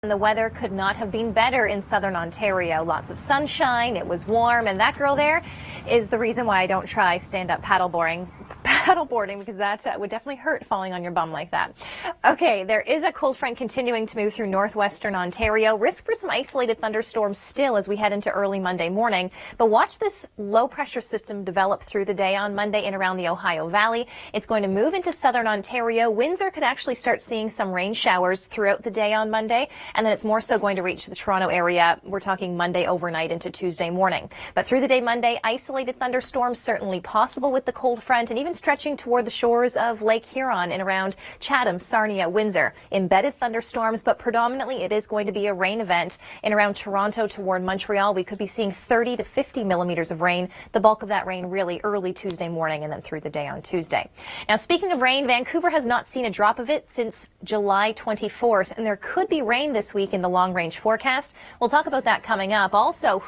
The weather could not have been better in southern Ontario. Lots of sunshine, it was warm, and that girl there is the reason why I don't try stand-up paddleboarding because that would definitely hurt falling on your bum like that. Okay, there is a cold front continuing to move through northwestern Ontario. Risk for some isolated thunderstorms still as we head into early Monday morning. But watch this low pressure system develop through the day on Monday in around the Ohio Valley. It's going to move into southern Ontario. Windsor could actually start seeing some rain showers throughout the day on Monday, and then it's more so going to reach the Toronto area. We're talking Monday overnight into Tuesday morning. But through the day Monday, isolated thunderstorms certainly possible with the cold front, and even stretching toward the shores of Lake Huron and around Chatham, Sarnia, Windsor. Embedded thunderstorms, but predominantly it is going to be a rain event in around Toronto toward Montreal. We could be seeing 30 to 50 millimeters of rain. The bulk of that rain really early Tuesday morning and then through the day on Tuesday. Now, speaking of rain, Vancouver has not seen a drop of it since July 24th, and there could be rain this week in the long-range forecast. We'll talk about that coming up. Also,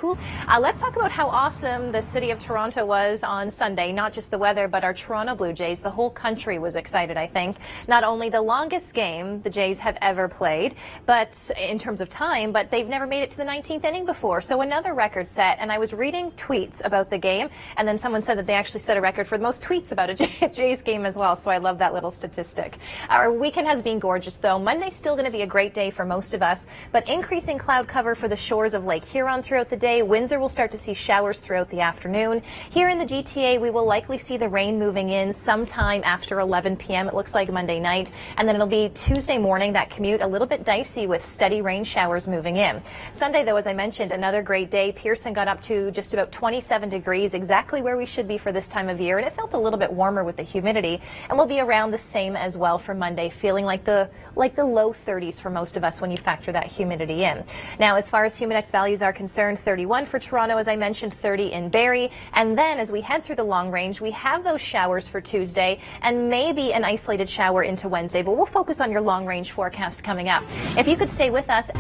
let's talk about how awesome the city of Toronto was on Sunday. Not just the weather, but our Toronto Blue Jays. The whole country was excited, I think. Not only the longest game the Jays have ever played, but in terms of time, but they've never made it to the 19th inning before. So another record set. And I was reading tweets about the game, and then someone said that they actually set a record for the most tweets about a Jays game as well. So I love that little statistic. Our weekend has been gorgeous, though. Monday's still going to be a great day for most of us, but increasing cloud cover for the shores of Lake Huron throughout the day. Windsor will start to see showers throughout the afternoon. Here in the GTA, we will likely see the rain moving in sometime after 11 p.m. It looks like Monday night, and then it'll be Tuesday morning. That commute a little bit dicey with steady rain showers moving in. Sunday, though, as I mentioned, another great day. Pearson got up to just about 27 degrees, exactly where we should be for this time of year, and it felt a little bit warmer with the humidity, and we'll be around the same as well for Monday, feeling like the low 30s for most of us when you factor that humidity in. Now, as far as humidex values are concerned, 31 for Toronto, as I mentioned, 30 in Barrie, and then as we head through the long range, we have those showers for Tuesday and maybe an isolated shower into Wednesday, but we'll focus on your long range forecast coming up. If you could stay with us.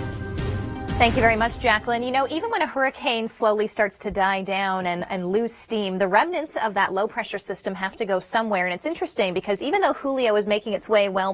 Thank you very much, Jacqueline. You know, even when a hurricane slowly starts to die down and lose steam, the remnants of that low pressure system have to go somewhere. And it's interesting because even though Julio is making its way well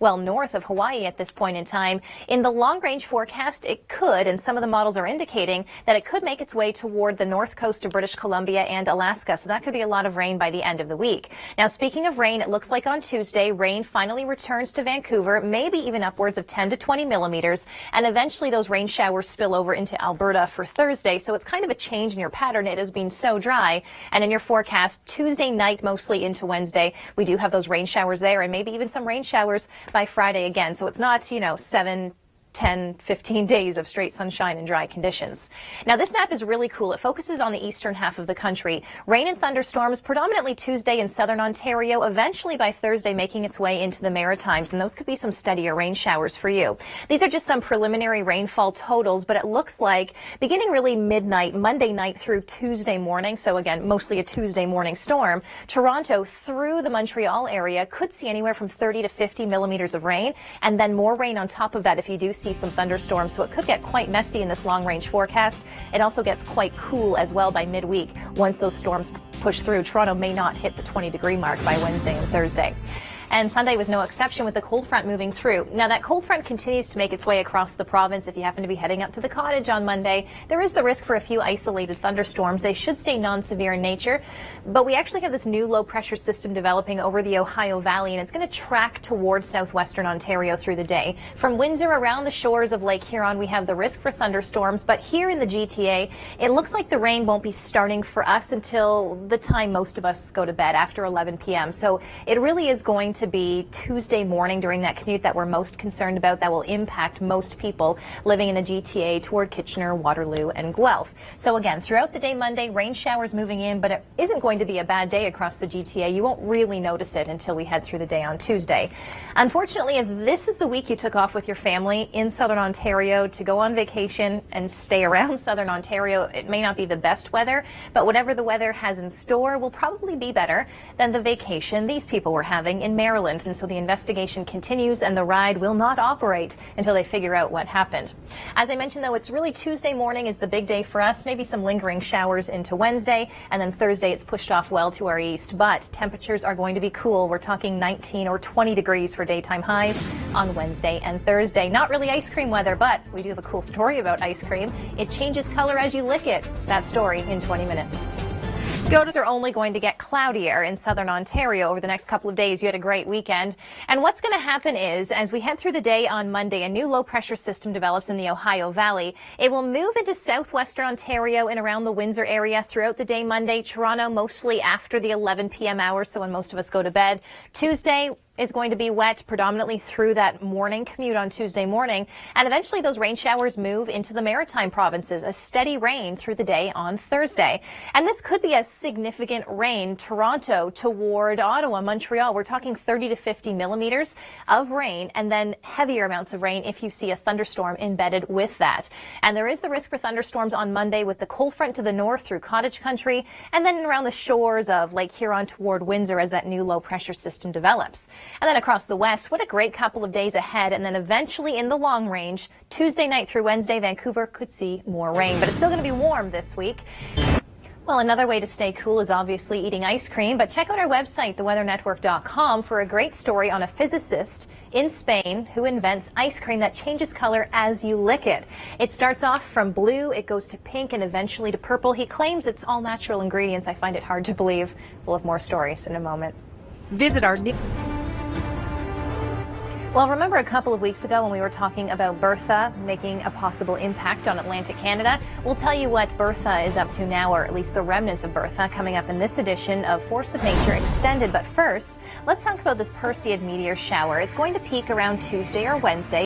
north of Hawaii at this point in time, in the long range forecast, it could, and some of the models are indicating that it could make its way toward the north coast of British Columbia and Alaska. So that could be a lot of rain by the end of the week. Now, speaking of rain, it looks like on Tuesday, rain finally returns to Vancouver, maybe even upwards of 10 to 20 millimeters. And eventually those rain showers spill over into Alberta for Thursday, so it's kind of a change in your pattern. It has been so dry, and in your forecast, Tuesday night mostly into Wednesday, we do have those rain showers there, and maybe even some rain showers by Friday again. So it's not, 7, 10, 15 days of straight sunshine and dry conditions. Now, this map is really cool. It focuses on the eastern half of the country. Rain and thunderstorms predominantly Tuesday in southern Ontario, eventually by Thursday making its way into the Maritimes, and those could be some steadier rain showers for you. These are just some preliminary rainfall totals, but it looks like beginning really midnight, Monday night through Tuesday morning, so again, mostly a Tuesday morning storm, Toronto through the Montreal area could see anywhere from 30 to 50 millimeters of rain, and then more rain on top of that if you do see some thunderstorms, so it could get quite messy in this long-range forecast. It also gets quite cool as well by midweek. Once those storms push through, Toronto may not hit the 20-degree mark by Wednesday and Thursday. And Sunday was no exception with the cold front moving through. Now, that cold front continues to make its way across the province. If you happen to be heading up to the cottage on Monday, there is the risk for a few isolated thunderstorms. They should stay non-severe in nature, but we actually have this new low pressure system developing over the Ohio Valley, and it's going to track towards southwestern Ontario through the day. From Windsor around the shores of Lake Huron, we have the risk for thunderstorms, but here in the GTA, it looks like the rain won't be starting for us until the time most of us go to bed, after 11 p.m. So it really is going to be Tuesday morning during that commute that we're most concerned about, that will impact most people living in the GTA toward Kitchener, Waterloo, and Guelph. So again, throughout the day Monday, rain showers moving in, but it isn't going to be a bad day across the GTA. You won't really notice it until we head through the day on Tuesday. Unfortunately, if this is the week you took off with your family in southern Ontario to go on vacation and stay around southern Ontario, it may not be the best weather, but whatever the weather has in store will probably be better than the vacation these people were having in Maryland. Maryland. And so the investigation continues and the ride will not operate until they figure out what happened. As I mentioned, though, it's really Tuesday morning is the big day for us. Maybe some lingering showers into Wednesday, and then Thursday it's pushed off well to our east. But temperatures are going to be cool. We're talking 19 or 20 degrees for daytime highs on Wednesday and Thursday. Not really ice cream weather, but we do have a cool story about ice cream. It changes color as you lick it. That story in 20 minutes. Gotas are only going to get cloudier in southern Ontario over the next couple of days. You had a great weekend. And what's going to happen is, as we head through the day on Monday, a new low-pressure system develops in the Ohio Valley. It will move into southwestern Ontario and around the Windsor area throughout the day Monday. Toronto mostly after the 11 p.m. hour, so when most of us go to bed. Tuesday is going to be wet predominantly through that morning commute on Tuesday morning. And eventually those rain showers move into the maritime provinces. A steady rain through the day on Thursday. And this could be a significant rain. Toronto toward Ottawa, Montreal, we're talking 30 to 50 millimeters of rain, and then heavier amounts of rain if you see a thunderstorm embedded with that. And there is the risk for thunderstorms on Monday with the cold front to the north through cottage country, and then around the shores of Lake Huron toward Windsor as that new low pressure system develops. And then across the west, what a great couple of days ahead. And then eventually in the long range, Tuesday night through Wednesday, Vancouver could see more rain. But it's still going to be warm this week. Well, another way to stay cool is obviously eating ice cream. But check out our website, theweathernetwork.com, for a great story on a physicist in Spain who invents ice cream that changes color as you lick it. It starts off from blue, it goes to pink, and eventually to purple. He claims it's all natural ingredients. I find it hard to believe. We'll have more stories in a moment. Visit our new... Well, remember a couple of weeks ago when we were talking about Bertha making a possible impact on Atlantic Canada? We'll tell you what Bertha is up to now, or at least the remnants of Bertha, coming up in this edition of Force of Nature Extended. But first, let's talk about this Perseid meteor shower. It's going to peak around Tuesday or Wednesday.